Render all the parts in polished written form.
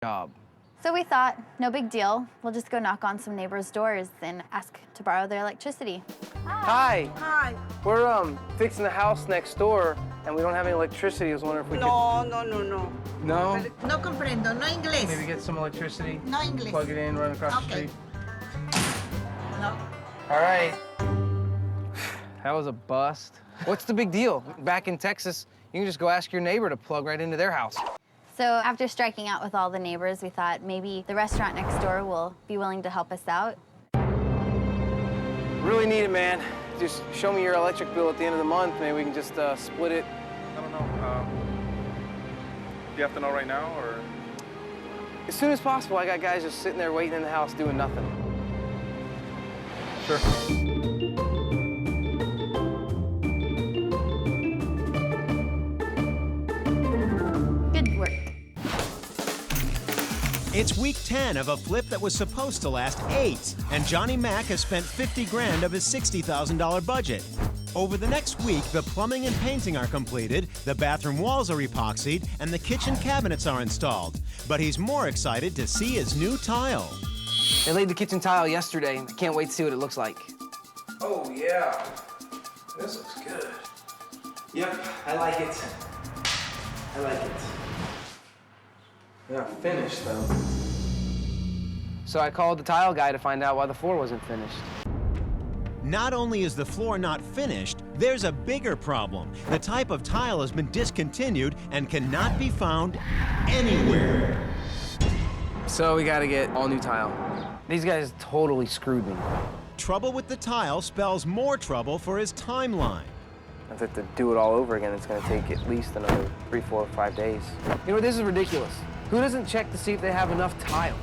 job. So we thought, no big deal. We'll just go knock on some neighbors' doors and ask to borrow their electricity. Hi. Hi. We're fixing the house next door, and we don't have any electricity. I was wondering if we No. could... No? No comprendo, no inglés. Maybe get some electricity? No inglés. Plug it in, run across the Okay. street? No. All right. That was a bust. What's the big deal? Back in Texas, you can just go ask your neighbor to plug right into their house. So after striking out with all the neighbors, we thought maybe the restaurant next door will be willing to help us out. Really need it, man. Just show me your electric bill at the end of the month. Maybe we can just split it. I don't know. Do you have to know right now, or? As soon as possible. I got guys just sitting there waiting in the house doing nothing. Sure. Good work. It's week 10 of a flip that was supposed to last 8, and Johnny Mac has spent 50 grand of his $60,000 budget. Over the next week, the plumbing and painting are completed, the bathroom walls are epoxied, and the kitchen cabinets are installed. But he's more excited to see his new tile. They laid the kitchen tile yesterday. I can't wait to see what it looks like. Oh, yeah. This looks good. Yep, I like it. I like it. Not finished, though. So I called the tile guy to find out why the floor wasn't finished. Not only is the floor not finished, there's a bigger problem. The type of tile has been discontinued and cannot be found anywhere. So we gotta get all new tile. These guys totally screwed me. Trouble with the tile spells more trouble for his timeline. I have to do it all over again. It's gonna take at least another 3, 4, 5 days. You know, this is ridiculous. Who doesn't check to see if they have enough tile?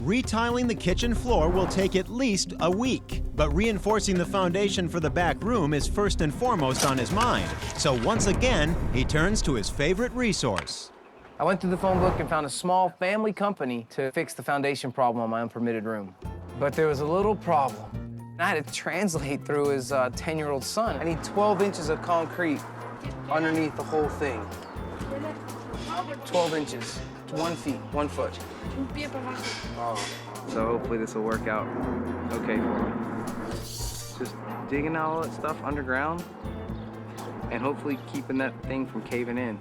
Retiling the kitchen floor will take at least a week, but reinforcing the foundation for the back room is first and foremost on his mind. So once again, he turns to his favorite resource. I went through the phone book and found a small family company to fix the foundation problem on my unpermitted room. But there was a little problem. I had to translate through his 10-year-old son. I need 12 inches of concrete underneath the whole thing. 12 inches. 1 feet, 1 foot. Oh, so hopefully this will work out okay for me. Just digging out all that stuff underground and hopefully keeping that thing from caving in.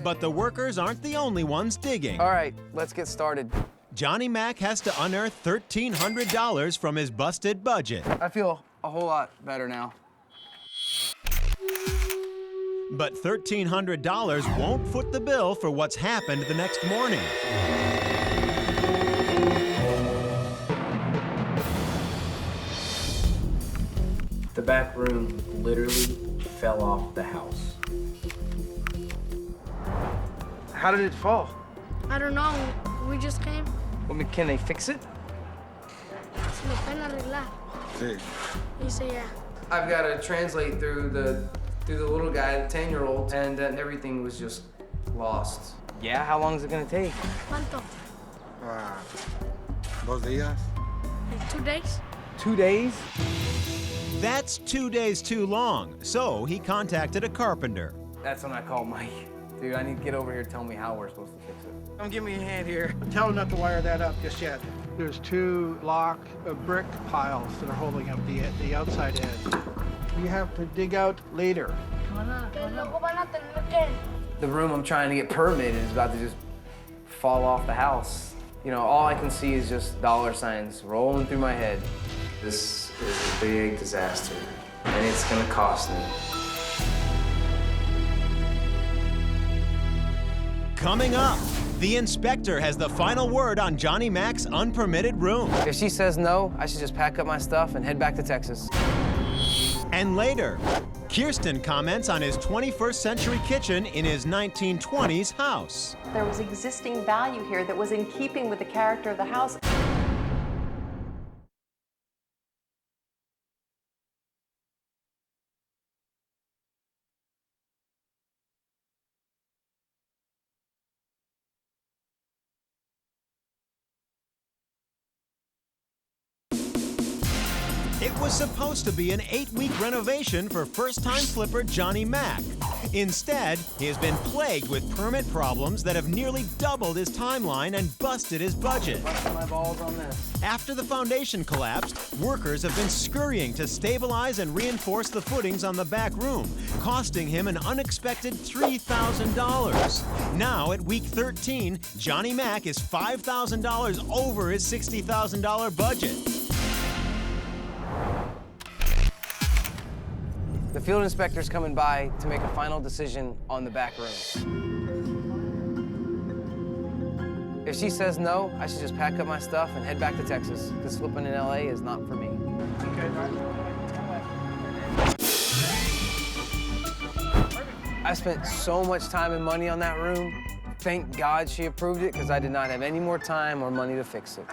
But the workers aren't the only ones digging. All right, let's get started. Johnny Mac has to unearth $1,300 from his busted budget. I feel a whole lot better now. But $1,300 won't foot the bill for what's happened the next morning. The back room literally fell off the house. How did it fall? I don't know. We just came. I mean, can they fix it? Se lo pueden arreglar. Sí. Dice ya. I've got to translate through the little guy, the 10-year-old, and everything was just lost. Yeah, how long is it gonna take? ¿Cuánto? 2 días. Like 2 days? 2 days? That's 2 days too long, so he contacted a carpenter. That's when I called Mike. Dude, I need to get over here and tell me how we're supposed to fix it. Come give me a hand here. Tell them not to wire that up just yet. There's 2 brick piles that are holding up the outside edge. You have to dig out later. Que luego van a tener que... The room I'm trying to get permitted is about to just fall off the house. You know, all I can see is just dollar signs rolling through my head. This is a big disaster, and it's gonna cost me. Coming up, the inspector has the final word on Johnny Mac's unpermitted room. If she says no, I should just pack up my stuff and head back to Texas. And later, Kirsten comments on his 21st century kitchen in his 1920s house. There was existing value here that was in keeping with the character of the house. It was supposed to be an 8-week renovation for first-time flipper Johnny Mack. Instead, he has been plagued with permit problems that have nearly doubled his timeline and busted his budget. Busting my balls on this. After the foundation collapsed, workers have been scurrying to stabilize and reinforce the footings on the back room, costing him an unexpected $3,000. Now, at week 13, Johnny Mack is $5,000 over his $60,000 budget. The field inspector's coming by to make a final decision on the back room. If she says no, I should just pack up my stuff and head back to Texas, because flipping in LA is not for me. I spent so much time and money on that room. Thank God she approved it, because I did not have any more time or money to fix it.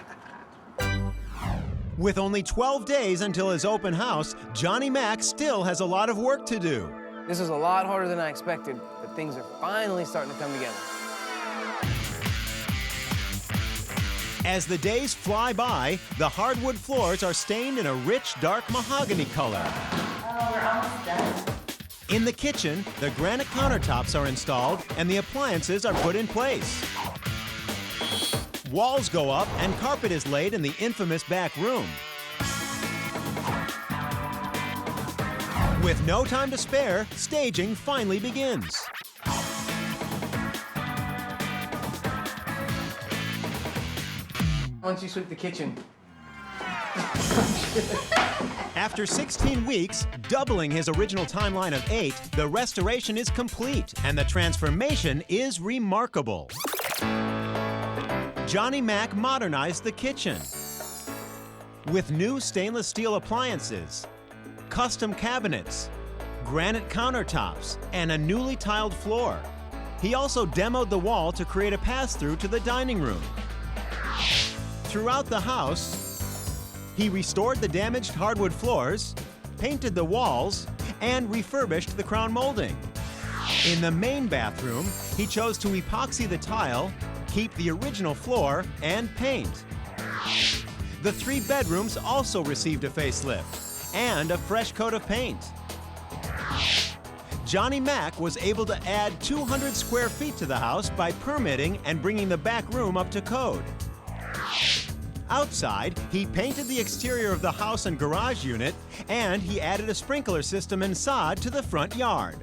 With only 12 days until his open house, Johnny Mack still has a lot of work to do. This is a lot harder than I expected, but things are finally starting to come together. As the days fly by, the hardwood floors are stained in a rich, dark mahogany color. Oh, we're almost done. In the kitchen, the granite countertops are installed and the appliances are put in place. Walls go up and carpet is laid in the infamous back room. With no time to spare, staging finally begins. Why don't you sweep the kitchen? After 16 weeks, doubling his original timeline of 8, the restoration is complete and the transformation is remarkable. Johnny Mack modernized the kitchen with new stainless steel appliances, custom cabinets, granite countertops, and a newly tiled floor. He also demoed the wall to create a pass-through to the dining room. Throughout the house, he restored the damaged hardwood floors, painted the walls, and refurbished the crown molding. In the main bathroom, he chose to epoxy the tile, keep the original floor, and paint. The 3 bedrooms also received a facelift and a fresh coat of paint. Johnny Mack was able to add 200 square feet to the house by permitting and bringing the back room up to code. Outside, he painted the exterior of the house and garage unit, and he added a sprinkler system and sod to the front yard.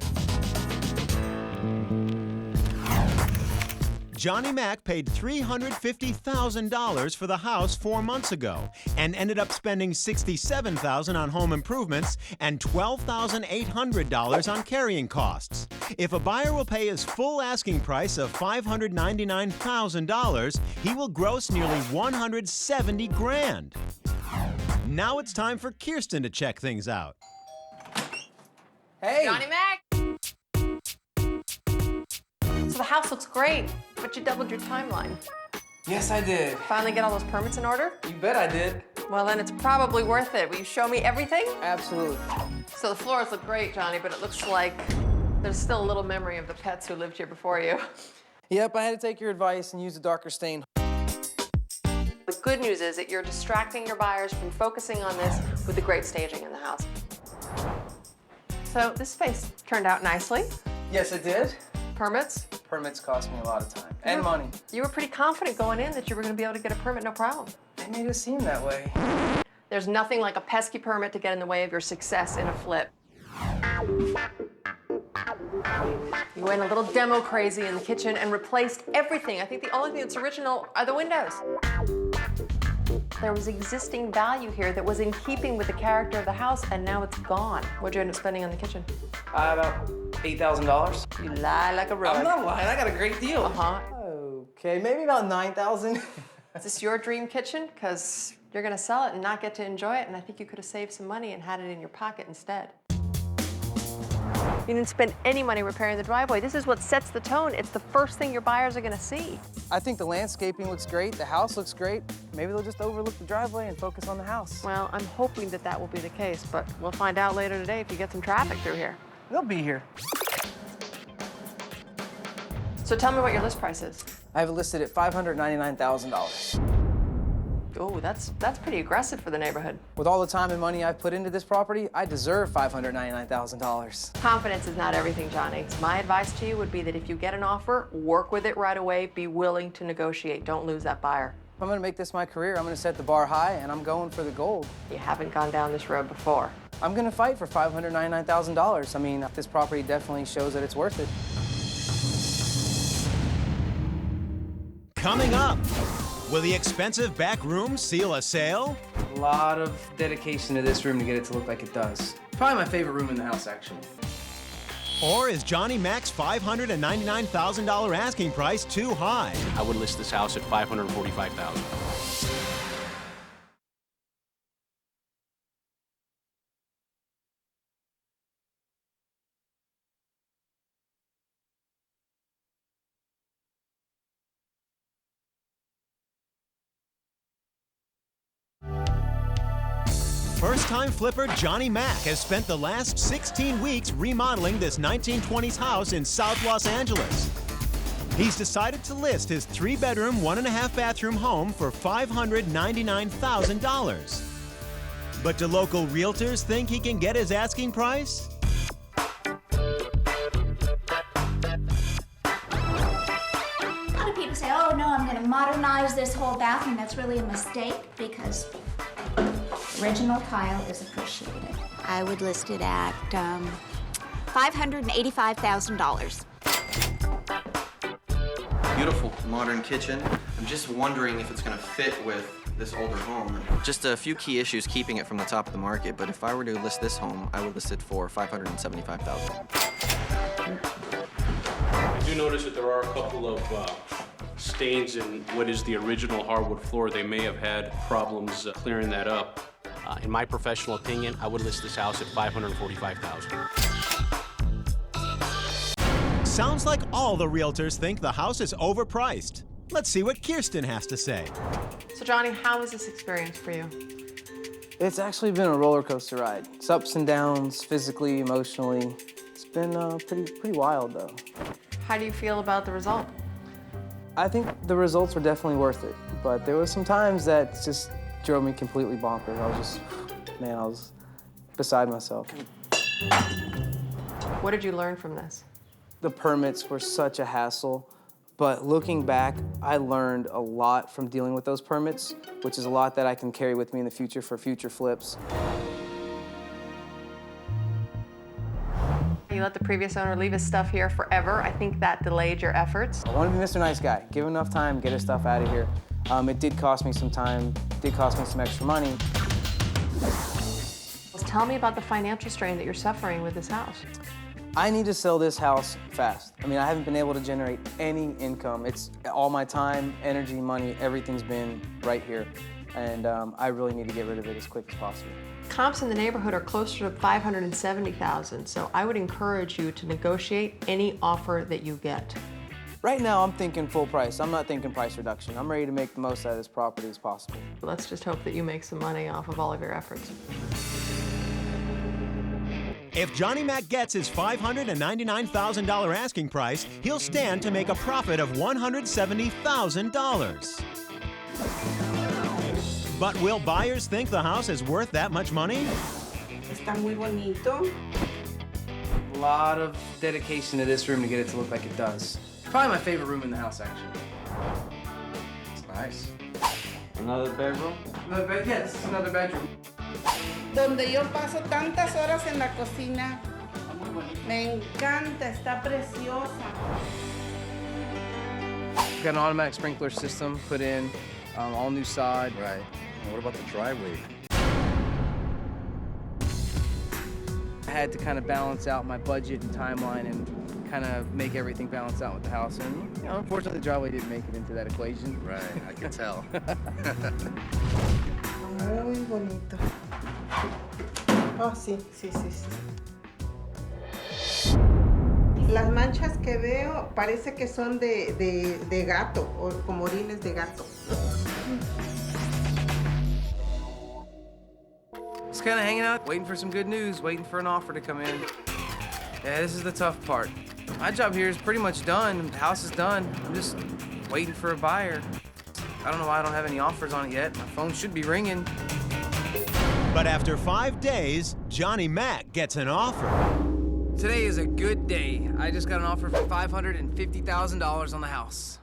Johnny Mack paid $350,000 for the house 4 months ago and ended up spending $67,000 on home improvements and $12,800 on carrying costs. If a buyer will pay his full asking price of $599,000, he will gross nearly $170,000. Now it's time for Kirsten to check things out. Hey! Johnny Mack! So the house looks great, but you doubled your timeline. Yes, I did. Finally get all those permits in order? You bet I did. Well, then it's probably worth it. Will you show me everything? Absolutely. So the floors look great, Johnny, but it looks like there's still a little memory of the pets who lived here before you. Yep, I had to take your advice and use a darker stain. The good news is that you're distracting your buyers from focusing on this with the great staging in the house. So this space turned out nicely. Yes, it did. Permits? Permits cost me a lot of time and money. You were pretty confident going in that you were going to be able to get a permit, no problem. They made it seem that way. There's nothing like a pesky permit to get in the way of your success in a flip. You went a little demo crazy in the kitchen and replaced everything. I think the only thing that's original are the windows. There was existing value here that was in keeping with the character of the house, and now it's gone. What'd you end up spending on the kitchen? About $8,000. You lie like a rug. I'm not lying, I got a great deal. Uh-huh. Okay, maybe about $9,000. Is this your dream kitchen? Because you're gonna sell it and not get to enjoy it, and I think you could have saved some money and had it in your pocket instead. You didn't spend any money repairing the driveway. This is what sets the tone. It's the first thing your buyers are gonna see. I think the landscaping looks great, the house looks great. Maybe they'll just overlook the driveway and focus on the house. Well, I'm hoping that that will be the case, but we'll find out later today if you get some traffic through here. They'll be here. So tell me what your list price is. I have it listed at $599,000. Oh, that's pretty aggressive for the neighborhood. With all the time and money I've put into this property, I deserve $599,000. Confidence is not everything, Johnny. My advice to you would be that if you get an offer, work with it right away, be willing to negotiate. Don't lose that buyer. If I'm gonna make this my career, I'm gonna set the bar high and I'm going for the gold. You haven't gone down this road before. I'm gonna fight for $599,000. I mean, this property definitely shows that it's worth it. Coming up, will the expensive back room seal a sale? A lot of dedication to this room to get it to look like it does. Probably my favorite room in the house, actually. Or is Johnny Mac's $599,000 asking price too high? I would list this house at $545,000. First-time flipper Johnny Mac has spent the last 16 weeks remodeling this 1920s house in South Los Angeles. He's decided to list his 3-bedroom, 1.5-bathroom home for $599,000. But do local realtors think he can get his asking price? A lot of people say, oh no, I'm going to modernize this whole bathroom. That's really a mistake because original tile is appreciated. I would list it at $585,000. Beautiful modern kitchen. I'm just wondering if it's going to fit with this older home. Just a few key issues keeping it from the top of the market, but if I were to list this home, I would list it for $575,000. I do notice that there are a couple of stains in what is the original hardwood floor. They may have had problems clearing that up. In my professional opinion, I would list this house at $545,000. Sounds like all the realtors think the house is overpriced. Let's see what Kirsten has to say. So, Johnny, how was this experience for you? It's actually been a roller coaster ride. It's ups and downs, physically, emotionally. It's been pretty wild, though. How do you feel about the result? I think the results were definitely worth it, but there were some times that just drove me completely bonkers. I was beside myself. What did you learn from this? The permits were such a hassle, but looking back, I learned a lot from dealing with those permits, which is a lot that I can carry with me in the future for future flips. You let the previous owner leave his stuff here forever. I think that delayed your efforts. I want to be Mr. Nice Guy. Give him enough time, get his stuff out of here. It did cost me some time, did cost me some extra money. Tell me about the financial strain that you're suffering with this house. I need to sell this house fast. I mean, I haven't been able to generate any income. It's all my time, energy, money, everything's been right here. And I really need to get rid of it as quick as possible. Comps in the neighborhood are closer to $570,000, so I would encourage you to negotiate any offer that you get. Right now, I'm thinking full price. I'm not thinking price reduction. I'm ready to make the most out of this property as possible. Let's just hope that you make some money off of all of your efforts. If Johnny Mac gets his $599,000 asking price, he'll stand to make a profit of $170,000. But will buyers think the house is worth that much money? Está muy bonito. A lot of dedication to this room to get it to look like it does. Probably my favorite room in the house, actually. It's nice. Another bedroom? Another bed? Yeah, this is another bedroom. Donde yo paso tantas horas en la cocina. Me encanta, está preciosa. Got an automatic sprinkler system put in, all new sod. Right. And what about the driveway? I had to kind of balance out my budget and timeline and kind of make everything balance out with the house. And you know, unfortunately, the driveway didn't make it into that equation. Right, I can tell. Muy bonito. Oh, sí. Las manchas que veo parece que son de gato, o como orines de gato. Just kind of hanging out, waiting for some good news, waiting for an offer to come in. Yeah, this is the tough part. My job here is pretty much done. The house is done. I'm just waiting for a buyer. I don't know why I don't have any offers on it yet. My phone should be ringing. But after 5 days, Johnny Mac gets an offer. Today is a good day. I just got an offer for $550,000 on the house.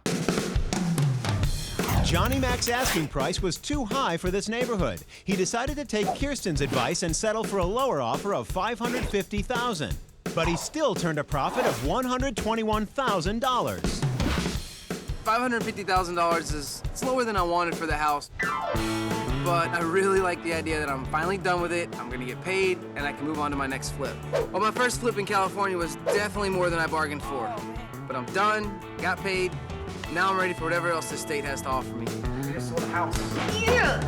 Johnny Mac's asking price was too high for this neighborhood. He decided to take Kirsten's advice and settle for a lower offer of $550,000. But he still turned a profit of $121,000. $550,000 is lower than I wanted for the house. But I really like the idea that I'm finally done with it, I'm gonna get paid, and I can move on to my next flip. Well, my first flip in California was definitely more than I bargained for. But I'm done, got paid, now I'm ready for whatever else this state has to offer me. I just sold a house. Yeah!